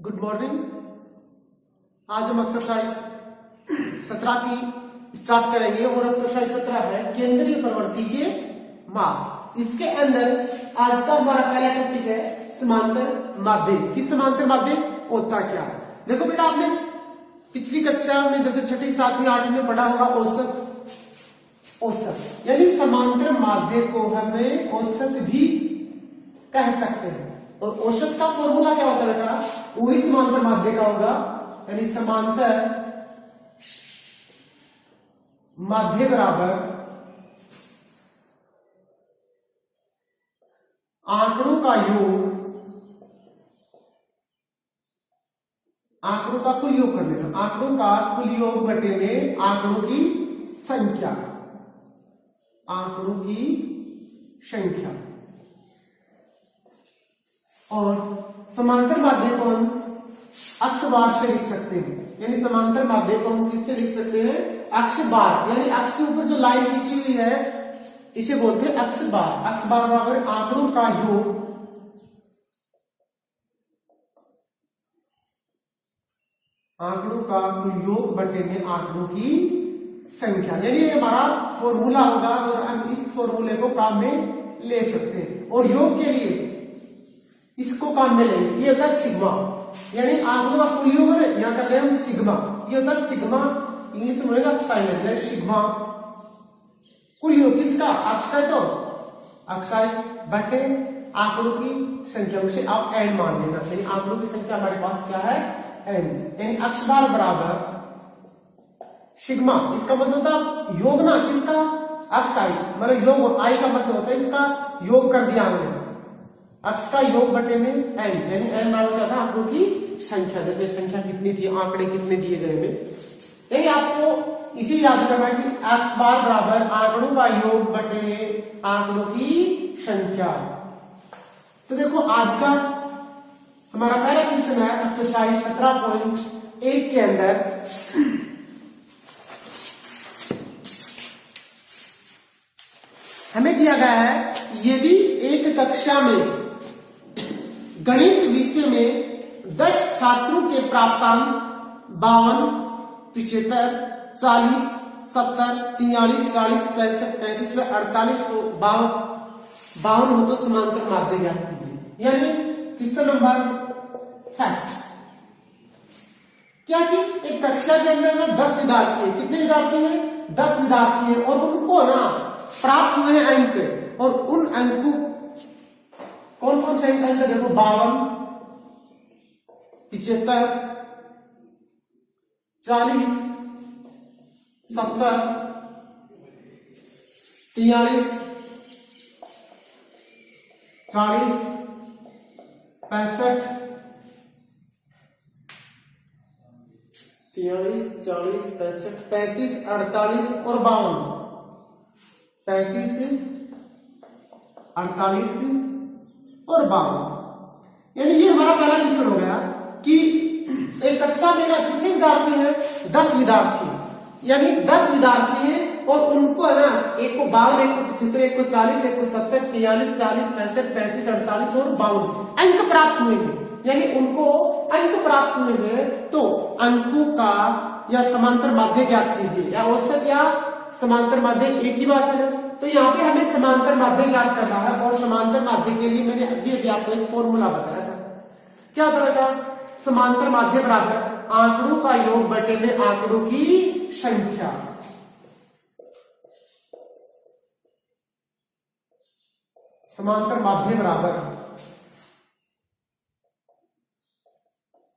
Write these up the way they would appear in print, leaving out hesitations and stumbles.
Good morning. आज हम exercise 17 की स्टार्ट करेंगे और एक्सरसाइज 17 है केंद्रीय प्रवृत्ति के माप। इसके अंदर आज का हमारा पहला टॉपिक है समांतर माध्यक। कि समांतर माध्यक होता क्या है। देखो बेटा, आपने पिछली कक्षा में जैसे छठी, सातवीं, आठवीं में पढ़ा होगा औसत यानी समांतर माध्यक को हमें औसत भी कह सकते हैं। और औसत का फॉर्मूला क्या होता है बेटा, वही समांतर माध्यक का होगा। यानी समांतर माध्य बराबर आंकड़ों का योग, आंकड़ों का कुल योग कर लेना, आंकड़ों का कुल योग बटे में आंकड़ों की संख्या, आंकड़ों की संख्या। और समांतर माध्यक को हम अक्ष बार से लिख सकते हैं। यानी समांतर माध्यक को हम किससे लिख सकते हैं, अक्ष बार। यानी अक्ष के ऊपर जो लाइन खींची हुई है इसे बोलते हैं अक्ष बार। अक्ष बार बराबर आंकड़ों का योग, आंकड़ों का योग बटे में आंकड़ों की संख्या। यानी ये हमारा फॉर्मूला होगा और हम इस फॉर्मूले को काम में ले सकते हैं। और योग के लिए इसको काम में लेंगे, ये होता है सिग्मा। यानी आंकड़ों का कुल योग है, यहां कर ले हम सिग्मा। ये होता है सिग्मा, इंग्लिश में बोलेगा साइन, सिग्मा कुल योग किसका, अक्ष का, तो अक्षाई बटे आंकड़ों की संख्या, उसे आप एन मान लेना। यानी आंकड़ों की संख्या हमारे पास क्या है, एन। यानी अक्ष बार बराबर सिग्मा, इसका मतलब होता है योग ना किसका, अक्षाई, मतलब योग, आई का मतलब होता है इसका योग कर दिया हमने, अक्ष का योग बटे में एन। यानी एन बराबर क्या था, आंकड़ों की संख्या। जैसे संख्या कितनी थी, आंकड़े कितने दिए गए में। यानी आपको इसी याद करना है कि एक्स बार बराबर आंकड़ों का योग बटे आंकड़ों की संख्या। तो देखो आज का हमारा पहला क्वेश्चन है एक्सरसाइज 17.1 के अंदर हमें दिया गया है, यदि एक कक्षा में गणित विषय में 10 छात्रों के प्राप्तांक 52, 75, 40, 70, 43, 40, 65, 35 में 48 हो, 52 हो तो समांतर माध्यक ज्ञात कीजिए। यानी क्वेश्चन नंबर फर्स्ट क्या कि एक कक्षा के अंदर ना 10 विद्यार्थी है। कितने विद्यार्थी हैं, 10 विद्यार्थी हैं। और उनको ना प्राप्त हुए हैं अंक, और उन अंकों कौन कौन से अंक देखो, 52, 75, 40, 70, 43, 40, 65, 43, 40, 65, 35, 48 और 52, 35, 48 और 52। यानी ये हमारा पहला क्वेश्चन हो गया कि एक कक्षा में ना कितने विद्यार्थी हैं, 10 विद्यार्थी। यानी 10 विद्यार्थी हैं और उनको है ना, एक को 52, एक को 75, एक को 40, एक को 70, 43, 40, 65, 35, 48 और 52 अंक प्राप्त हुए हैं। यानी उनको अंक प्राप्त हुए हैं, तो अंकों का या समांतर माध्यक ज्ञात कीजिए, या औसत या समांतर माध्यक एक ही बात है ना। तो यहाँ पे हमें समांतर माध्यक ज्ञात करना है। और समांतर माध्यक के लिए मैंने अभी आपको एक फॉर्मूला बताया था, क्या होता है बेटा, समांतर माध्यक बराबर आंकड़ों का योग बटे में आंकड़ों की संख्या। समांतर माध्यक बराबर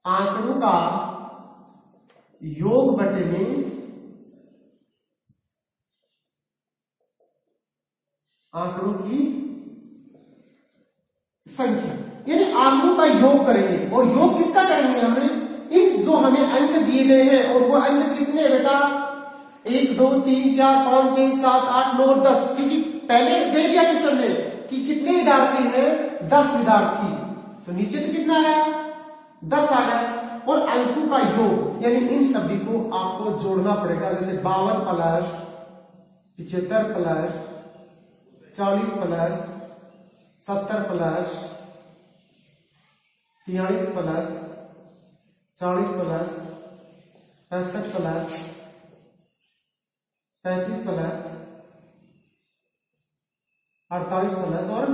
आंकड़ों का योग बटे में आंकड़ों की संख्या। यानी आंकड़ों का योग करेंगे। और योग किसका करेंगे, हमें इन जो हमें अंक दिए गए हैं, और वो अंक कितने बेटा, 1, 2, 3, 4, 5, 6, 7, 8, 9 और 10। क्योंकि पहले दे दिया क्वेश्चन में कि कितने विद्यार्थी हैं, 10 विद्यार्थी। तो नीचे तो कितना आया, 10 आ गया। और अंकों का योग यानी इन सभी को आपको जोड़ना पड़ेगा। जैसे 52 plus 75 plus 40 plus 70 plus 43 plus 40 plus 65 plus 35 plus 48 plus और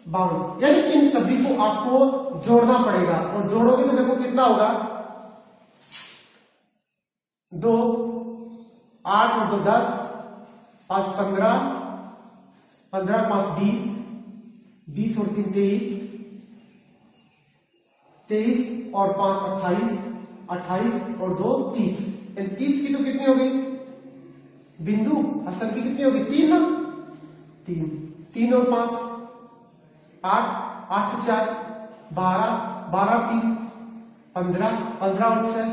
52, यानी इन सभी को आपको जोड़ना पड़ेगा। और जोड़ोगे तो देखो कितना होगा, 2 8 और 2 10, 5 15, 15 5 20, 20 और 3 23, 23 और 5 28, 28 और 2 30, 30 की तो कितनी हो गई बिंदु, असल की कितनी होगी 3 ना, 3 3 और 5 8, 8 और 4 12, 12 3 15, 15 और 6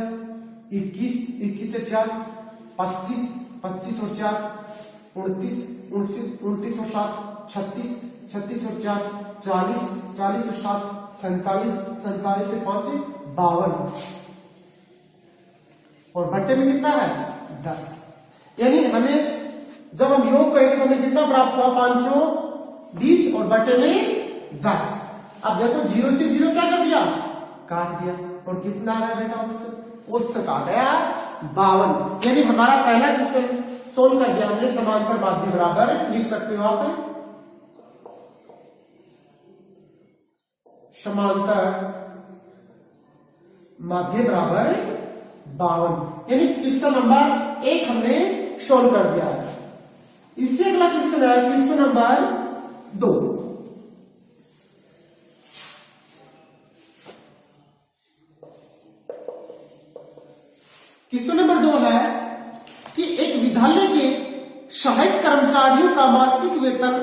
21, 21 से 4 25, 25 और 4 29, 29 और 7 36, 36 और 4 40, 40 और 7 47, 47 से 5 52, और बट्टे में कितना है 10। यानी हमें जब हम योग करेंगे तो हमें कितना प्राप्त हुआ 520 और बट्टे में 10। अब देखो 0 से 0 क्या कर दिया, काट दिया, और कितना आ गया बेटा उससे आ गया 52। यानी हमारा पहला क्वेश्चन सोल्व कर दिया हमने। समांतर माध्य बराबर लिख सकते हो आप, समांतर माध्य बराबर 52, यानी क्वेश्चन नंबर 1 हमने सोल्व कर दिया है। इससे अगला क्वेश्चन है क्वेश्चन नंबर 2। क्वेश्चन नंबर 2 है कि एक विद्यालय के सहायक कर्मचारियों का मासिक वेतन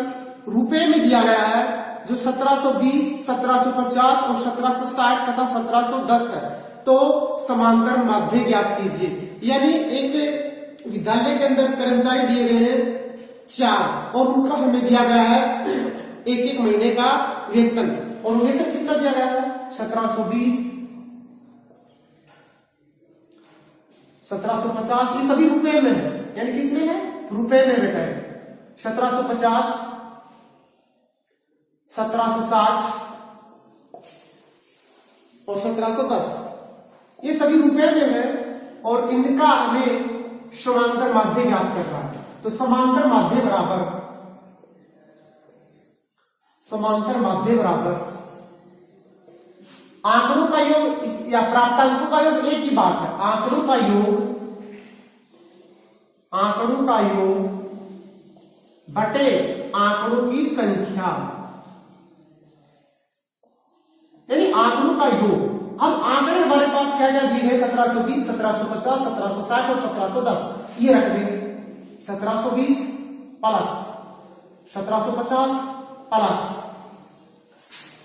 रुपए में दिया गया है, जो 1720, 1750 और 1760 तथा 1710 है। तो समांतर माध्य ज्ञात कीजिए। यानी एक विद्यालय के अंदर कर्मचारी दिए गए हैं 4 और उनका हमें दिया गया है एक महीने का वेतन, और वेतन कितना दिया गया है 1720, 1750, ये सभी रुपए में है। यानी किसमें है, रुपए में बेटा है। 1750, 1760 और 1710 ये सभी रुपए में है, और इनका हमें समांतर माध्य ज्ञात करना है। तो समांतर माध्य बराबर, समांतर माध्य बराबर आंकड़ों का योग या प्राप्तांकों का योग एक ही बात है। आंकड़ों का योग, आंकड़ों का योग बटे आंकड़ों की संख्या, यानी आंकड़ों का योग। अब आंकड़े हमारे पास क्या क्या दिए गए 1720, 1750, 1760 और 1710, ये रख देंगे। 1720 प्लस 1750 प्लस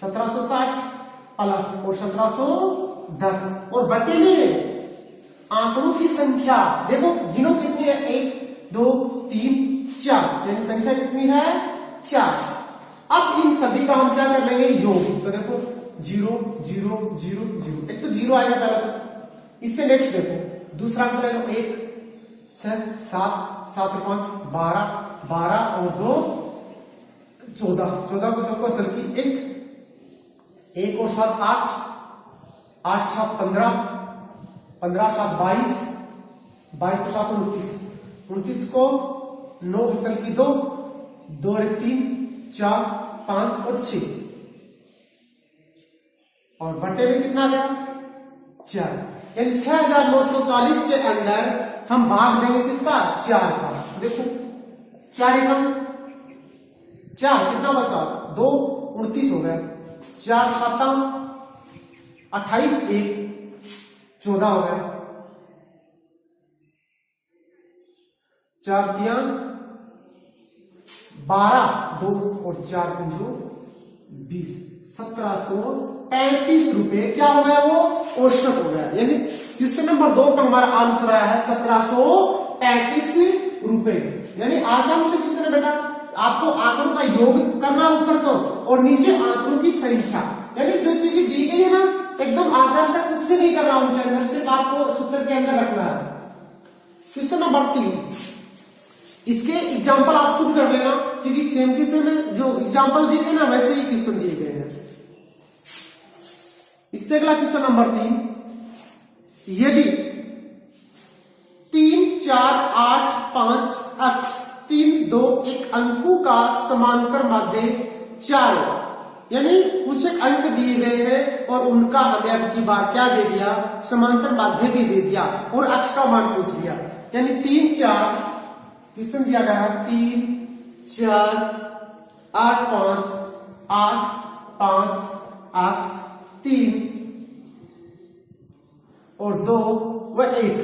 1760 प्लस और 1710, और बटे में आंकड़ों की संख्या देखो, गिनो कितनी है 1 2 3 4, यानी संख्या कितनी है 4। अब इन सभी का हम क्या कर लेंगे योग। तो देखो 0 0 0 0, एक तो 0 आएगा पहला, तो इससे नेक्स्ट देखो दूसरा अंक ले लो 1 6 7 7 और 5 12 12 और 2 14, 14 को सबको असल की 1 और 7 8 8 7 15 15 7 22 22 और 7 29 29 को 9 असल की 2 2 और 3 4 5 और 6, और बटे में कितना गया 4। यानी 6940 के अंदर हम भाग देंगे किसका 4 का। देखो 4 एकम 4 कितना बचा 2 29 हो गया, 4 7 28 1 14 हो गया, 4 3 12 2 और 4 5 20, 1735 रुपए क्या हो गया वो औसत हो गया। यानी क्वेश्चन नंबर 2 का हमारा आंसर आया है 1735 रुपए। यानी आसान से क्वेश्चन है बेटा, आपको आंकड़ों का योग करना ऊपर तो, और नीचे आंकड़ों की संख्या, यानी जो चीजें दी गई है ना एकदम आसान से कुछ भी नहीं करना उनके अंदर, सिर्फ आपको सूत्र के अंदर रखना है। क्वेश्चन नंबर 3, इसके एग्जाम्पल आप खुद कर लेना, क्योंकि सेम क्वेश्चन में जो एग्जाम्पल दिए गए ना वैसे ही क्वेश्चन दिए गए हैं। इससे अगला क्वेश्चन नंबर 3, यदि 3, 4, 8, 5 अक्ष 3, 2 एक अंकों का समांतर माध्य 4, यानी कुछ एक अंक दिए गए हैं और उनका हमें अब की बार क्या दे दिया, समांतर माध्य भी दे दिया और अक्ष का मान पूछ लिया। यानी 3, 4 क्वेश्चन दिया गया है 3, 4, 8, 5, 8, 5 अक्ष 3 और 2 व 1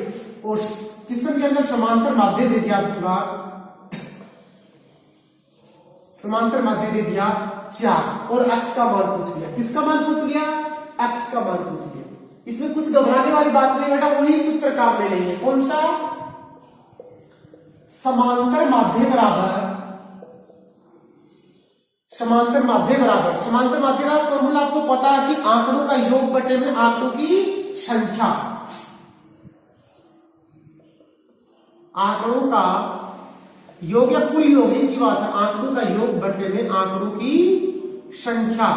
और क्वेश्चन के अंदर समांतर माध्य दे दिया, आपकी बार समांतर माध्य दे दिया 4 और अक्ष का मान पूछ लिया। किसका मान पूछ लिया, अक्ष का मान पूछ लिया। इसमें कुछ घबराने वाली बात नहीं बेटा, वही सूत्र काम में लेंगे। कौन सा, समांतर माध्य बराबर समांतर माध्य बराबर समांतर माध्य का फॉर्मूला आपको पता है कि आंकड़ों का योग बटे में आंकड़ों की संख्या, आंकड़ों का योग या कुल योग की बात है, आंकड़ों का योग बटे में आंकड़ों की संख्या,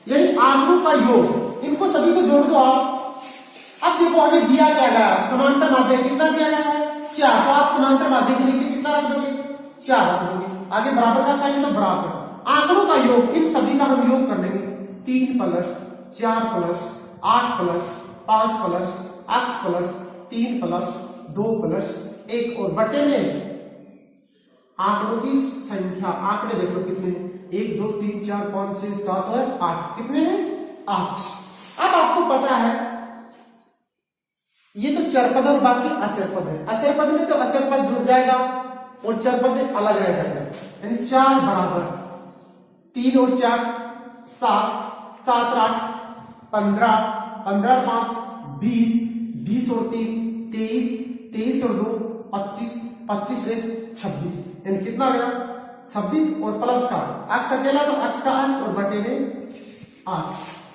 यानी आंकड़ों का योग। इनको सभी को जोड़ दो आप। अब देखो हमें दिया क्या गया, समांतर माध्य कितना दिया गया है 4, तो आप समांतर माध्य के नीचे कितना रख दोगे, 4 रख दोगे। आगे बराबर का साइन तो बराबर, आंकड़ों का योग, इन सभी का हम योग कर लेंगे। 3 plus 4 plus 8 plus 5 plus x plus 3 plus 2 plus 1 और बटे में आंकड़ों की संख्या। आंकड़े देख लो कितने हैं, 1, 2, 3, 4, 5, 6, 7 और 8, कितने हैं 8। अब आपको पता है ये तो चरपद और बाकी अचरपद है। अचरपद में तो अचरपद जुड़ जाएगा और चरपद अलग रह जाएगा, यानी 4 बराबर 3 और 4 7, 7 और 8 15, 15 5 20, 20 और 3 23, 23 और 2 25, 25 से 26, यानी कितना गया 26 और प्लस का x अकेला तो x का अंश और बटे में 8।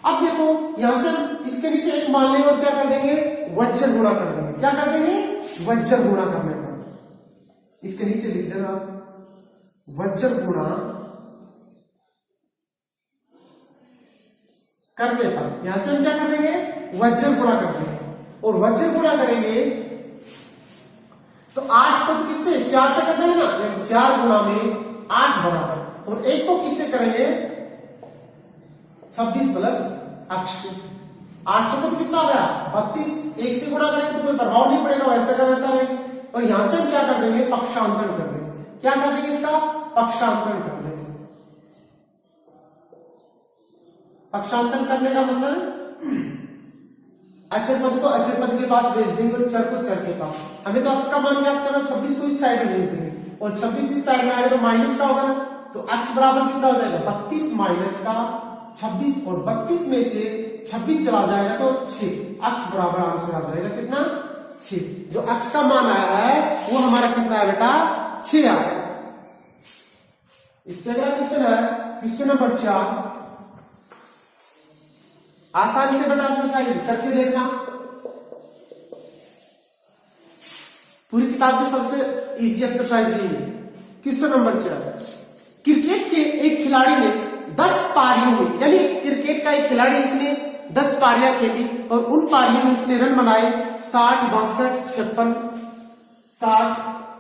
अब देखो यहां से इसके नीचे एक मान लेंगे और क्या कर देंगे, वज्र गुणा कर देंगे। क्या कर देंगे, वज्र गुणा करने का। इसके नीचे लिख देना वज्र गुणा करने का। यहां से हम क्या कर देंगे, वज्र गुणा कर देंगे और वज्र गुणा करेंगे तो 8 को तो किससे 4 से कर देंगे ना, यानी 4 गुणा में 8 बराबर, और 1 को किससे करेंगे 26 प्लस अक्ष। 800 को तो कितना आ गया 32, 1 से गुणा करेंगे तो कोई प्रभाव नहीं पड़ेगा, वैसा का वैसा रहेगा। और यहां से हम क्या कर देंगे, पक्षांतरण कर देंगे। क्या कर देंगे, इसका पक्षांतरण कर देंगे। पक्षांतरण करने का मतलब अचर पद को अचर पद के पास भेज देंगे और चर को चर के पास। हमें तो अक्ष का मान ज्ञात करना, 26 को इस साइड में भेज देंगे और 26 इस साइड में आएगा तो माइनस का होगा, तो अक्ष बराबर कितना हो जाएगा 32 माइनस का 26 और 32 में से 26 चला जाएगा तो 6, अक्ष बराबर आंसर आ जाएगा कितना 6। जो अक्ष का मान आया है वो हमारा कितना है बेटा 6 आया। इससे अगला क्वेश्चन है क्वेश्चन नंबर 4। आसानी से बेटा एक्सरसाइज करके देखना, पूरी किताब की सबसे इजी एक्सरसाइज ये है। क्वेश्चन नंबर 4, क्रिकेट के एक खिलाड़ी ने 10 पारियों में, यानी क्रिकेट का एक खिलाड़ी उसने 10 पारियां खेली और उन पारियों में उसने रन बनाए 60 62 56 60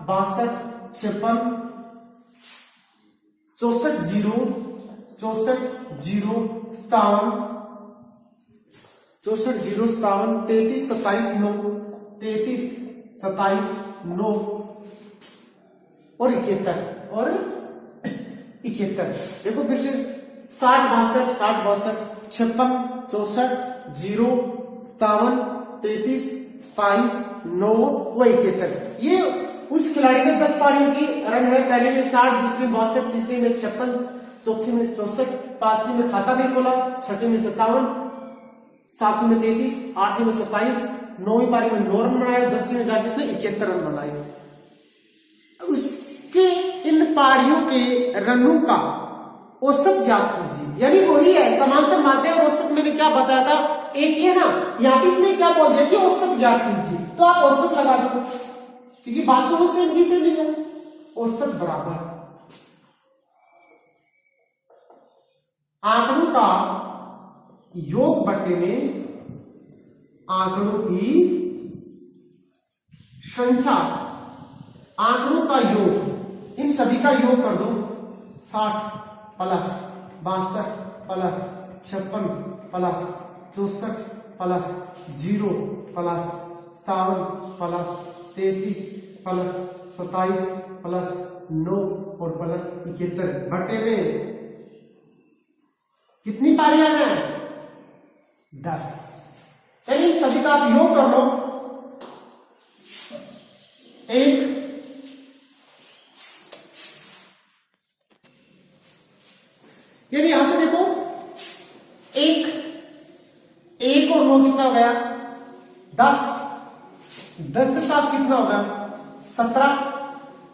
62 56 64 0 64 0 57 64 0 57 33 27 9 33 27 9 और 71 देखो फिर से 60 62 60 62 56 64 0 57 33 27 9 व 71। ये उस खिलाड़ी ने 10 पारियों की रन है, पहले में 60, दूसरी में 62, तीसरी में 56, चौथी में 64, पांचवी में खाता नहीं खोला, छठी में 57, सातवीं में 33, आठवीं में 27, 9वीं पारी में 9 रन बनाए, 10वीं में जाके उसने 71 रन बनाए। उसके इन पारियों के रनों का औसत ज्ञात कीजिए, यानी वही है समांतर माध्य और औसत। मैंने क्या बताया था, एक ही है ना, यहाँ पे इसने क्या बोल दिया कि औसत ज्ञात कीजिए, तो आप औसत लगा दो क्योंकि बात तो वो सेम भी से मिला। औसत बराबर आंकड़ों का योग बट्टे में आंकड़ों की संख्या, आंकड़ों का योग, इन सभी का योग कर दो। 60 plus 62 plus 56 plus 64 plus 0 plus 57 plus 33 plus 27 plus 9 और प्लस 71 बट्टे में कितनी पारियां हैं? 10। इन सभी का आप योग कर लो। एक यदि यहां से देखो, एक और 9 कितना हो गया? 10। 10 से 7 कितना होगा? 17।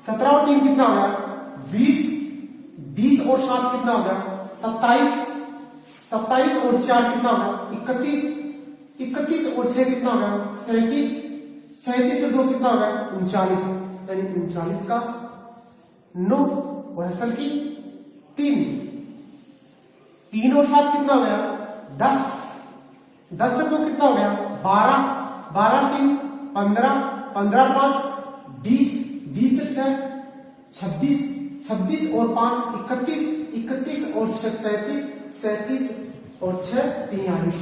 17 और 3 कितना होगा? 20। 20 और 7 कितना होगा? 27। 27 और 4 कितना होगा? 31। 31 और 6 कितना होगा? 37। 37 और 2 कितना होगा? 39। यानी 39 का 9 और असल की 3। 3 और 7 कितना हो गया? 10। 10 से 2 कितना हो गया? 12। 12 3 15। 15 और 5 20। 20 से 6 26। 26 और 5 31। 31 और 6 37। 37 और 6 43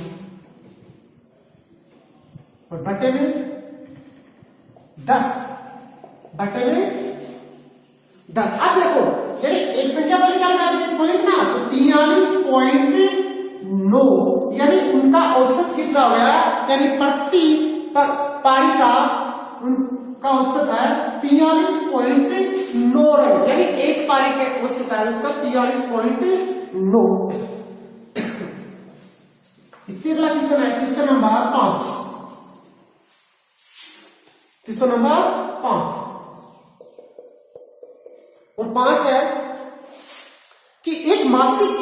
और बटे में 10। बटे में 10। अब देखो, यदि एक संख्या वाले क्या कर दें पॉइंट ना, तो 43.9 यानी उनका औसत कितना हो गया? यानी प्रति पारी का उनका औसत है 43.9 रन, यानी एक पारी के औसत है उसका 43.9। इससे अगला क्वेश्चन है क्वेश्चन नंबर 5। क्वेश्चन नंबर 5 और 5 है कि एक मासिक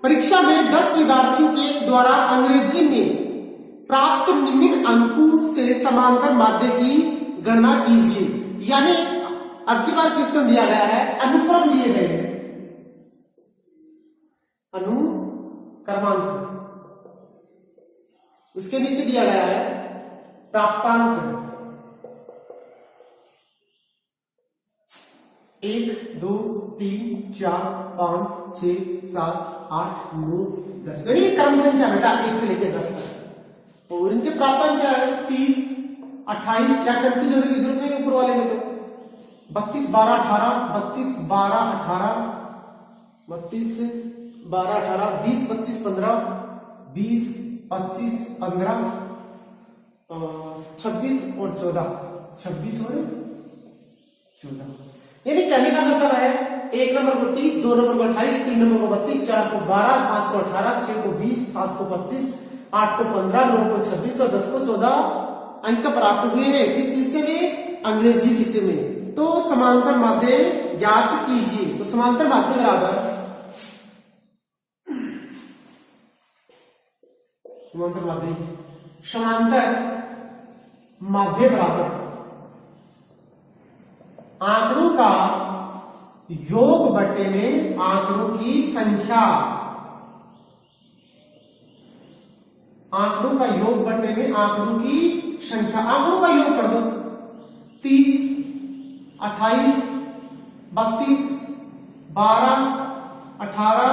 परीक्षा में 10 विद्यार्थियों के द्वारा अंग्रेजी में प्राप्त निम्न अंकों से समांतर माध्य की गणना कीजिए। यानी अब की बार क्वेश्चन दिया गया है, अनुक्रम दिए गए हैं, अनुक्रमांक, उसके नीचे दिया गया है प्राप्तांक। 1 2 3 4 5 6 7 8 9 10 यानी क्रम संख्या बेटा 1 से लेकर 10 तक। और इनके प्राप्तांक क्या है? 30 28। क्या कंफ्यूजन की जरूरत नहीं ऊपर वाले में, तो 32 12 18 32 12 18 32 12 18 20 25 15 20 25 15 26 और 14 26 और 14 यानी कहने का मतलब है 1 नंबर को 30, 2 नंबर को 28, 3 नंबर को 32, 4 को 12, 5 को 18, 6 को 20, 7 को 25, 8 को 15, 9 को 26 और 10 को 14 अंक प्राप्त हुए हैं। किस विषय में? अंग्रेजी विषय में। तो समांतर माध्य ज्ञात कीजिए। तो समांतर माध्य बराबर समांतर माध्य बराबर आंकड़ों का योग बट्टे में आंकड़ों की संख्या। आंकड़ों का योग बट्टे में आंकड़ों की संख्या। आंकड़ों का योग कर दो। 30 28 32 12 18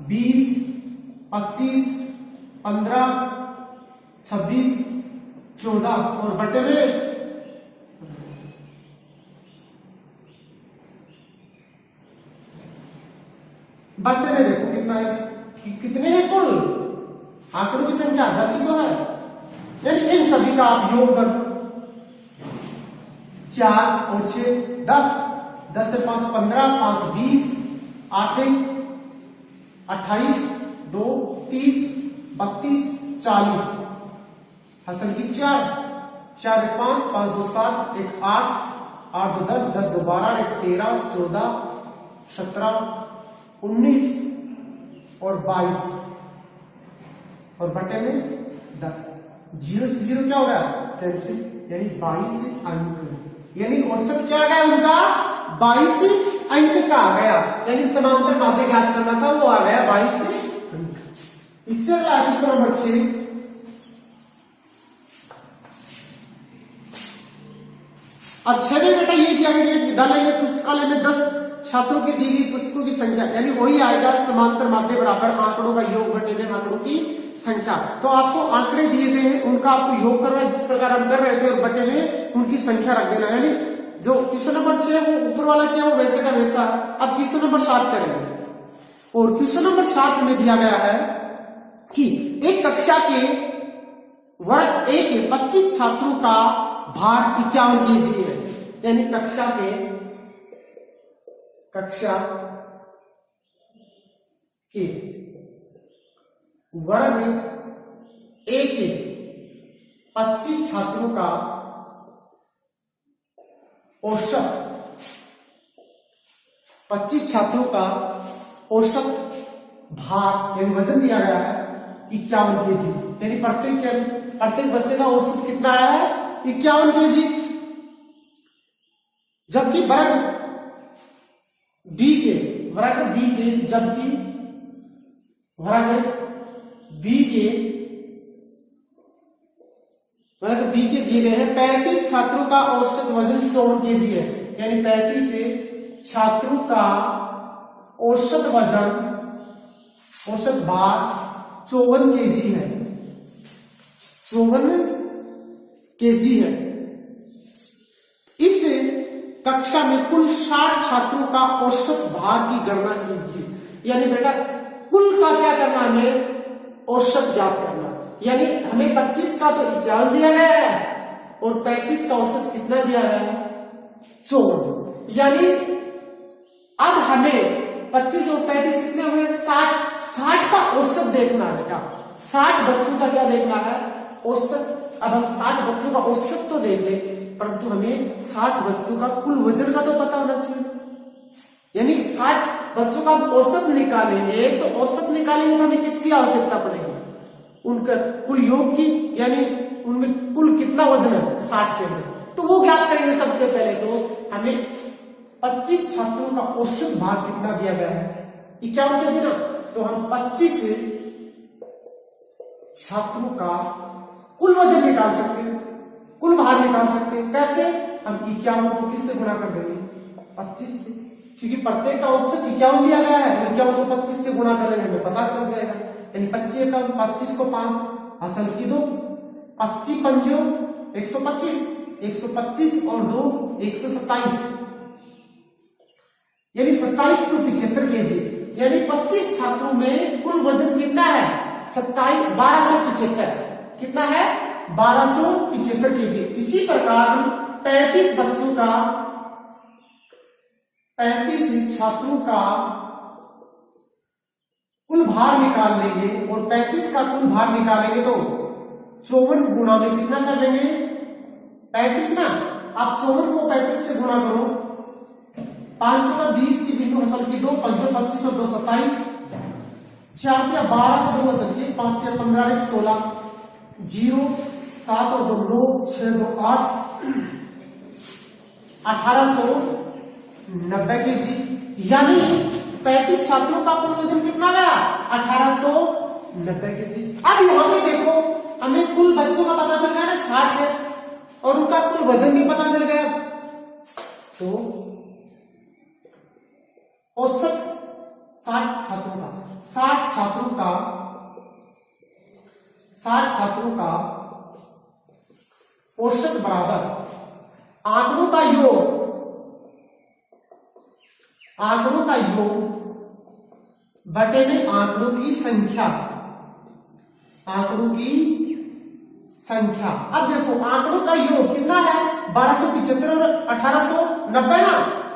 20 25 15 26 14 और बट्टे में देखो कितना है, कितने हैं कुल आंकड़ों की संख्या? 10 ही तो है। यानी इन सभी का आप योग कर 4 और 6 10, 10 से 5 15, 5 20, 8 28, 2 30, 32 40 हसन की 4 4 1 5, 5 2 7, 1 8, 8 2 10, 10 2 12, 1 13, 14 17 19 और 22 और बटे में 10। 0 से 0 क्या हो गया? कैंसिल, यानी 22 अंक। यानी औसत क्या आ गया उनका? 22 अंक का आ गया। यानी समांतर माध्य ज्ञात करना था, वो आ गया 22 अंक। इससे अगला क्वेश्चन नंबर 6। अब 6 में बेटा ये दिया गया विद्यालय में पुस्तकालय में 10 छात्रों की दी गई पुस्तकों की संख्या, यानी वही आएगा समांतर माध्य बराबर आंकड़ों का योग बटे में आंकड़ों की संख्या। तो आपको आंकड़े दिए गए हैं, उनका आपको योग करना है जिस प्रकार हम कर रहे थे, और बटे में उनकी संख्या रख देना। यानी जो क्वेश्चन नंबर 6 वो ऊपर वाला क्या हो वैसे का वैसा। अब क्वेश्चन नंबर 7 करेंगे, और क्वेश्चन नंबर 7 में दिया गया है कि एक कक्षा के वर्ग ए के 25 छात्रों का भार 51 kg है। यानी कक्षा के वर्ग ए के 25 छात्रों का औसत 25 छात्रों का औसत भार यानी वजन दिया गया है 51 kg। यानी प्रत्येक बच्चे का औसत कितना है 51 kg। जबकि वर्ग बी के दिए गए हैं 35 छात्रों का औसत वजन 54 kg है। यानी 35 छात्रों का औसत वजन औसत भार 54 kg है, 54 kg है। इस कक्षा में कुल 60 छात्रों का औसत भार की गणना कीजिए। यानी बेटा कुल का क्या करना, हमें औसत ज्ञात करना। यानी हमें 25 का तो 51 दिया गया है और 35 का औसत कितना दिया गया है 54। यानी अब हमें 25 और 35 कितने हुए 60 का औसत देखना है बेटा। 60 बच्चों का क्या देखना है औसत। अब हम 60 बच्चों का औसत तो देख ले, परंतु हमें 60 बच्चों का कुल वजन का तो पता होना चाहिए। यानी 60 बच्चों का औसत निकालेंगे, तो औसत निकालेंगे तो हमें किसकी आवश्यकता पड़ेगी उनका कुल योग की। यानी उनमें कुल कितना वजन है 60 के अंदर, तो वो ज्ञात करेंगे। सबसे पहले तो हमें 25 छात्रों का औसत भार कितना दिया गया है 51 kg ना, तो हम 25 छात्रों का कुल वजन निकाल सकते हैं, कुल भार निकाल सकते हैं। कैसे, हम 51 को किससे गुणा कर देंगे 25 से, क्योंकि प्रत्येक का औसत 51 दिया गया है। 51 को 25 से गुणा करेंगे हमें पता चल जाएगा। यानी 25 को 5 असल की 2, 25 पंजो 125, 125 और 2 127, यानी 27 तो 75 kg। यानी 25 छात्रों में कुल वजन कितना है 1275। कितना है 1275 kg। इसी प्रकार हम 35 बच्चों का 35 छात्रों का कुल भार निकाल लेंगे, और 35 का कुल भार निकालेंगे तो 54 गुणा में कितना कर लेंगे 35 ना। आप 54 को 35 से गुणा करो, 5 का 20 की बिंदु असल की 2, 5 25 और 2 27, 4 के 12 को 2 असल की, 5 के 15 16, 0 7 और 2 9, 6 2 8, 1890 kg। यानी 35 छात्रों का कुल वजन कितना गया 1890 kg। अब यहां पे देखो हमें कुल बच्चों का पता चल गया ना 60 है, और उनका कुल वजन भी पता चल गया। तो औसत 60 छात्रों का औसत बराबर आंकड़ों का योग बटे में आंकड़ों की संख्या। अब देखो आंकड़ों का योग कितना है 1275 और 1890 ना,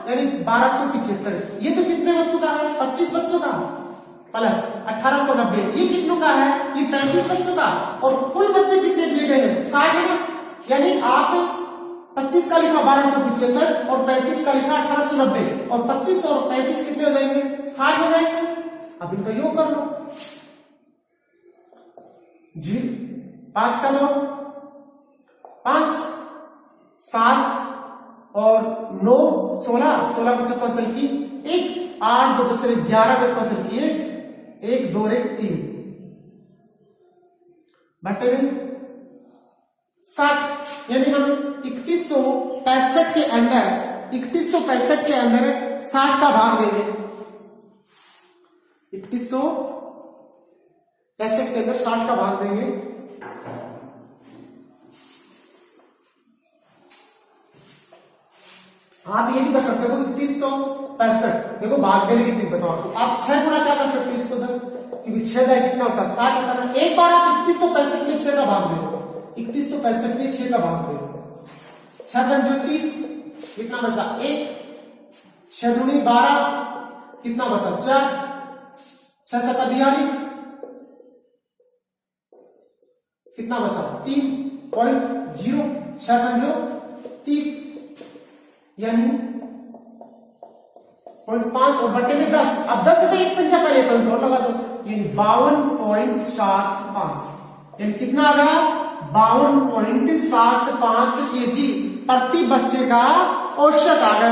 यानी 1275। ये तो कितने बच्चों का है 25 बच्चों का प्लस 1890, ये कितनों का है ये 35 बच्चों का। और कुल बच्चे कितने दिए गए हैं 60 है ना। यानी आप 25 का लिखा 1275 और 35 का लिखा 1890, और 25 और 35 कितने हो जाएंगे 60 हो जाएंगे। अब इनका योग कर लो जी, 5 का लो 5 7 और 9 16, 16 को 6 असल की 1, 8 2 10 11 को असल की 1 2 1 3, बटे में 60, यानी हम 3165 के अंदर 3165 के अंदर 60 का भाग देंगे। 3165 के अंदर 60 का भाग देंगे। आप ये भी कर सकते हो 3165, देखो भाग देने की ट्रिक बताओ आपको। आप 6 गुना क्या कर सकते हो इसको 10, क्योंकि 6 दाई कितना होता है 60 होता है। एक बार आप 3165 में 6 का भाग दे, 3165 में 6 का भाग दे, 6 पंजो 30, कितना बचा 1, 6 दूनी 12, कितना बचा 4, 6 सता 42, कितना बचा 3.0, 6 पंजो 30, यानी 0.5 और बटे में 10। अब 10 से एक संख्या पहले कंट्रोल लगा दो, यानी 52.75, यानी कितना आ गया 52.75 केजी प्रति बच्चे का औसत आ गया।